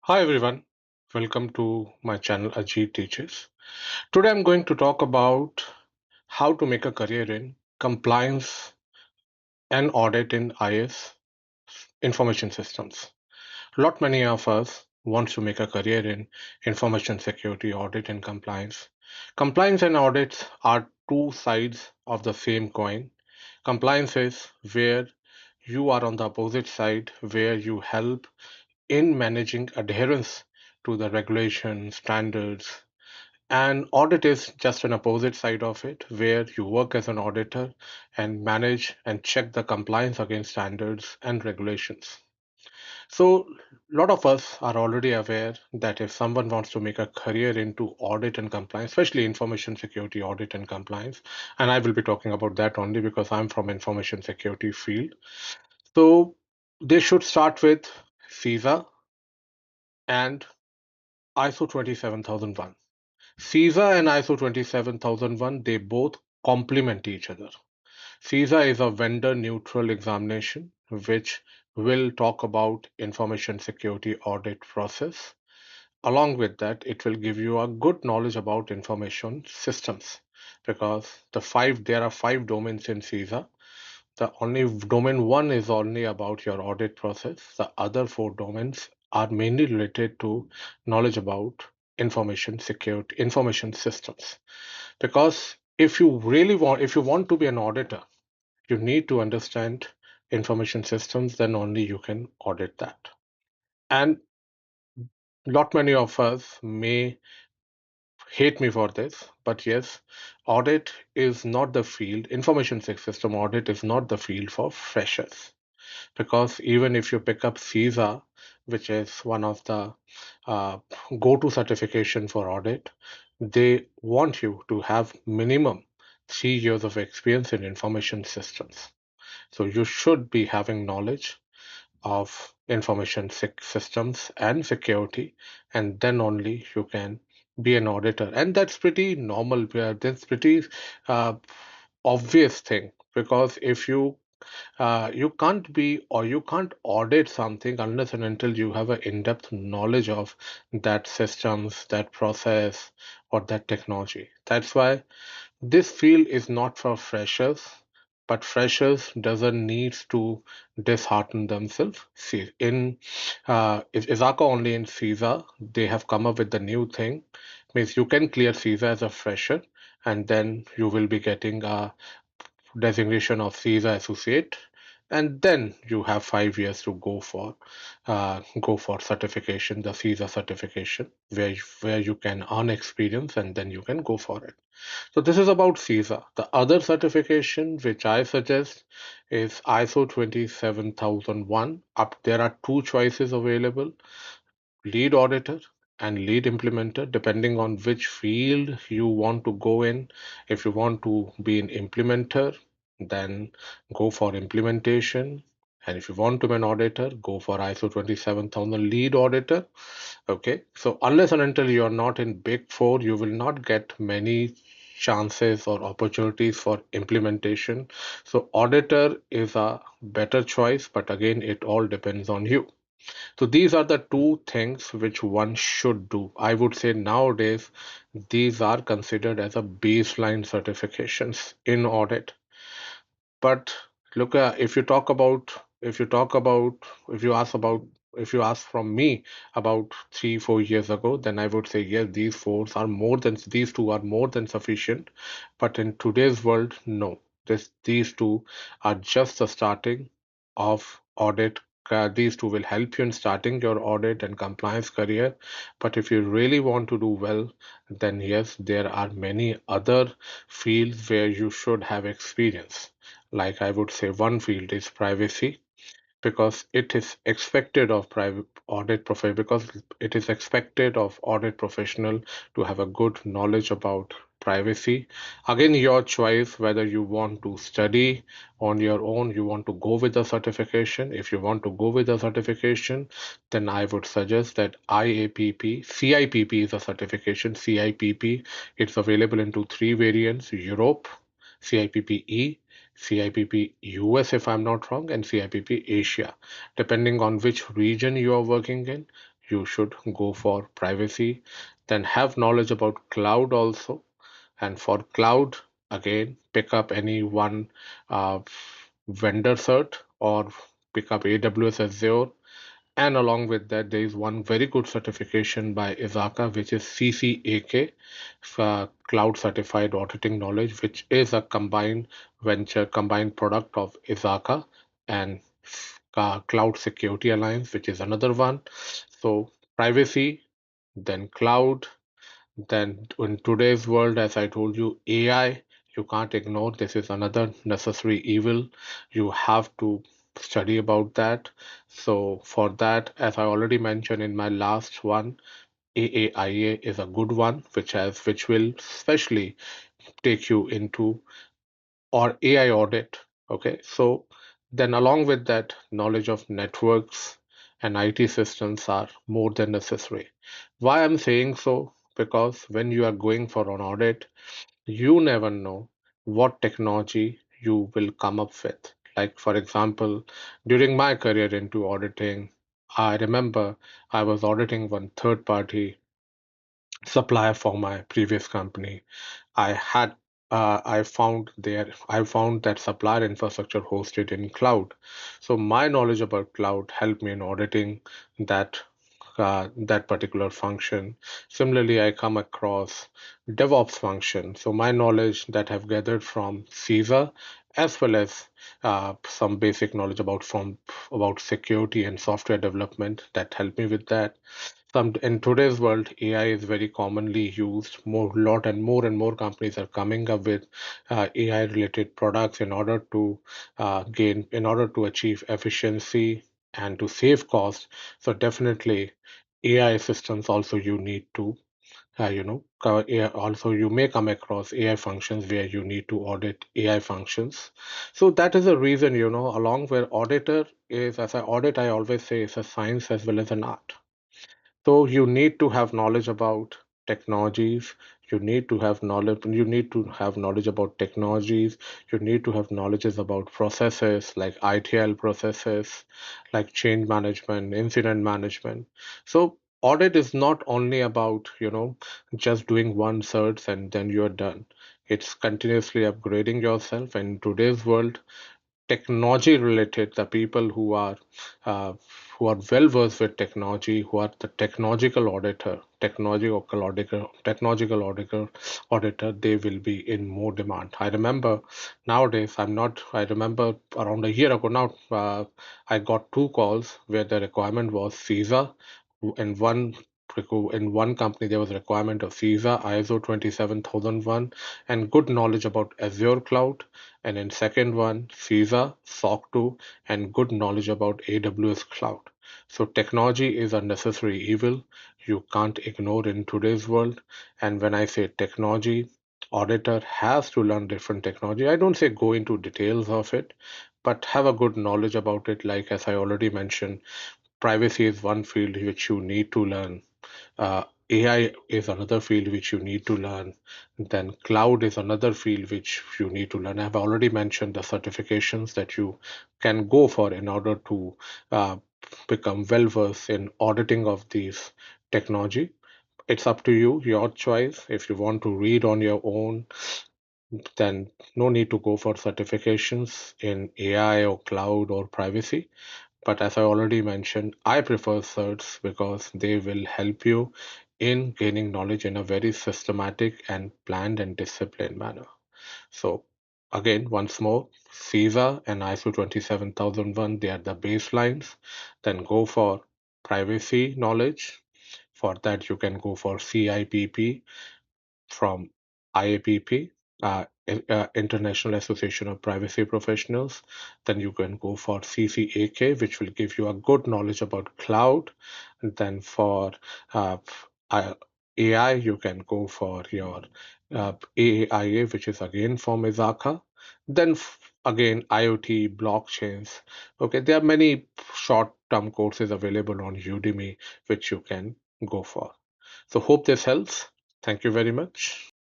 Hi everyone, welcome to my channel Ajit-teaches. Today I'm going to talk about how to make a career in compliance and audit in IS information systems. Lot many of us wants to make a career in information security, audit and compliance. Compliance and audits are two sides of the same coin. Compliance is where you are on the opposite side, where you help in managing adherence to the regulation standards, and audit is just an opposite side of it where you work as an auditor and manage and check the compliance against standards and regulations. So a lot of us are already aware that if someone wants to make a career into audit and compliance, especially information security audit and compliance, and I will be talking about that only because I'm from information security field, so they should start with CISA and ISO 27001. CISA and ISO 27001, they both complement each other. CISA is a vendor neutral examination which will talk about information security audit process. Along with that, it will give you a good knowledge about information systems because there are five domains in CISA. The only domain one is only about your audit process. The other four domains are mainly related to knowledge about information security, information systems. Because if you want to be an auditor, you need to understand information systems, then only you can audit that. And lot many of us may hate me for this, but yes, audit is not the field, information system audit is not the field for freshers. Because even if you pick up CISA, which is one of the uh, go-to certification for audit, they want you to have minimum 3 years of experience in information systems. So you should be having knowledge of information systems and security, and then only you can be an auditor. And that's pretty normal. That's pretty uh, obvious thing because if you can't be or you can't audit something unless and until you have an in-depth knowledge of that systems, that process, or that technology. That's why this field is not for freshers, but freshers doesn't need to dishearten themselves. See, in Izaka only in CISA, they have come up with the new thing, means you can clear CISA as a fresher, and then you will be getting a designation of CISA associate, and then you have 5 years to go for certification, the CISA certification, where you can earn experience and then you can go for it. So this is about CISA. The other certification which I suggest is ISO 27001. Up there are two choices available: lead auditor and lead implementer, depending on which field you want to go in. If you want to be an implementer, then go for implementation. And if you want to be an auditor, go for ISO 27000 lead auditor. Okay, so unless and until you are not in Big Four, you will not get many chances or opportunities for implementation. So auditor is a better choice, but again, it all depends on you. So these are the two things which one should do. I would say nowadays these are considered as a baseline certifications in audit. But look, if you ask about, if you ask from me about 3 4 years ago, then I would say yes, these two are more than sufficient. But in today's world, no. These two are just the starting of audit. These two will help you in starting your audit and compliance career. But if you really want to do well, then yes, there are many other fields where you should have experience. Like I would say one field is privacy, because it is expected of private audit professional because it is expected of audit professional to have a good knowledge about privacy. Again, your choice whether you want to study on your own, you want to go with the certification. If you want to go with the certification, then I would suggest that CIPP is a certification. CIPP, it's available into three variants: Europe, CIPP-E, CIPP US, if I'm not wrong, and CIPP Asia. Depending on which region you are working in, you should go for privacy. Then have knowledge about cloud also. And for cloud, again, pick up any one uh, vendor cert or pick up AWS Azure. And along with that, there is one very good certification by ISACA, which is CCAK, Cloud Certified Auditing Knowledge, which is a combined venture, combined product of ISACA and Cloud Security Alliance, which is another one. So, privacy, then cloud, then in today's world, as I told you, AI, you can't ignore. This is another necessary evil. You have to study about that. So for that, as I already mentioned in my last one, AAIA is a good one, which will especially take you into or AI audit. Okay, so then along with that, knowledge of networks and IT systems are more than necessary. Why I'm saying so? Because when you are going for an audit, you never know what technology you will come up with. Like, for example, during my career into auditing, I remember I was auditing one third party supplier for my previous company. I had I found that supplier infrastructure hosted in cloud. So my knowledge about cloud helped me in auditing that that particular function. Similarly, I come across DevOps function. So my knowledge that I've gathered from CISA as well as some basic knowledge about security and software development that helped me with that. In today's world, AI is very commonly used. More and more companies are coming up with AI related products in order to in order to achieve efficiency and to save cost. So definitely, AI systems also you need to also you may come across AI functions where you need to audit AI functions. So that is a reason, along where auditor is, as I audit, I always say it's a science as well as an art. So you need to have knowledge about technologies. You need to have knowledge about technologies. You need to have knowledges about processes like ITL processes, like change management, incident management. So audit is not only about, just doing one search and then you're done. It's continuously upgrading yourself. And in today's world, technology related, the people uh, who are well versed with technology, who are the technological auditor, they will be in more demand. I remember nowadays, I remember around a year ago now, I got two calls where the requirement was CISA. In one company, there was a requirement of CISA, ISO 27001, and good knowledge about Azure cloud, and in second one, CISA, SOC 2, and good knowledge about AWS cloud. So technology is a necessary evil you can't ignore in today's world. And when I say technology, auditor has to learn different technology. I don't say go into details of it, but have a good knowledge about it. Like as I already mentioned, privacy is one field which you need to learn. AI is another field which you need to learn. Then cloud is another field which you need to learn. I've already mentioned the certifications that you can go for in order to uh, become well versed in auditing of these technology. It's up to you, your choice. If you want to read on your own, then no need to go for certifications in AI or cloud or privacy. But as I already mentioned, I prefer certs because they will help you in gaining knowledge in a very systematic and planned and disciplined manner. So, again, once more, CISA and ISO 27001, they are the baselines. Then go for privacy knowledge. For that, you can go for CIPP from IAPP, International Association of Privacy Professionals. Then you can go for CCAK, which will give you a good knowledge about cloud. And then for uh, uh, AI, you can go for your AAIA, which is again from Izaka. Then again, IoT, blockchains. Okay, there are many short-term courses available on Udemy, which you can go for. So hope this helps. Thank you very much.